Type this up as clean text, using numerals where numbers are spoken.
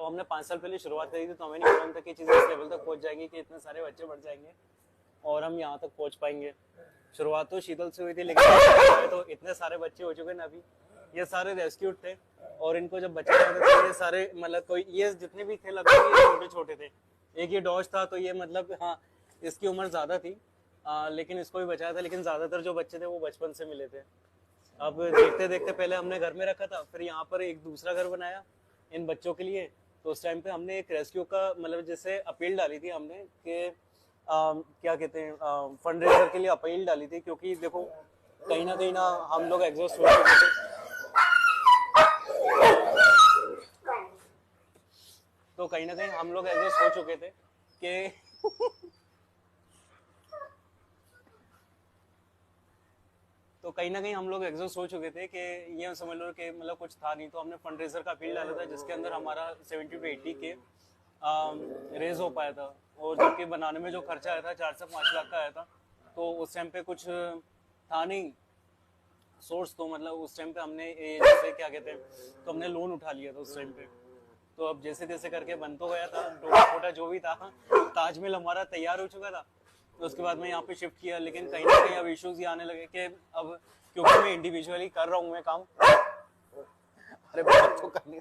हमने 5 साल पहले शुरुआत करी थी, तो हमें नहीं मालूम था कि चीज़ें इस लेवल तक पहुंच जाएंगी कि इतने सारे बच्चे बढ़ जाएंगे और हम यहाँ तक पहुंच पाएंगे। शुरुआत तो शीतल से हुई थी, लेकिन तो इतने सारे बच्चे हो चुके हैं अभी। ये सारे रेस्क्यूड थे और इनको जब बच्चे होते थे ये सारे मतलब कोई ये जितने भी थे लगभग ये छोटे छोटे थे। एक ये डॉज था तो ये मतलब हाँ इसकी उम्र ज़्यादा थी, लेकिन इसको भी बचाया था। लेकिन ज़्यादातर जो बच्चे थे वो बचपन से मिले थे। अब देखते देखते पहले हमने घर में रखा था, फिर यहाँ पर एक दूसरा घर बनाया इन बच्चों के लिए। तो उस टाइम पे हमने एक रेस्क्यू का मतलब जैसे अपील डाली थी हमने कि क्या कहते हैं फंड रेजर के लिए अपील डाली थी, क्योंकि देखो कहीं ना हम लोग एग्जॉस्ट हो चुके थे। तो कहीं ना कहीं हम लोग एग्जॉस्ट हो चुके थे कि तो कहीं ना कहीं हम लोग एग्जॉस्ट हो चुके थे कि ये समझ लो कि मतलब कुछ था नहीं। तो हमने फंड रेजर का अपील डाला था जिसके अंदर हमारा 70 to 80 के रेज हो पाया था, और जबकि बनाने में जो खर्चा आया था 4 से 5 लाख का आया था। तो उस टाइम पे कुछ था नहीं सोर्स, तो मतलब उस टाइम पे हमने जैसे क्या कहते हैं तो हमने लोन उठा लिया था उस टाइम पे। तो अब जैसे तैसे करके बन तो गया था, छोटा छोटा जो भी था। ताजमहल हमारा तैयार हो चुका था, तो उसके बाद मैं यहाँ पे शिफ्ट किया। लेकिन कहीं ना कहीं अब इश्यूज ये आने लगे कि अब क्योंकि मैं इंडिविजुअली कर रहा हूँ मैं काम। अरे बात तो करनी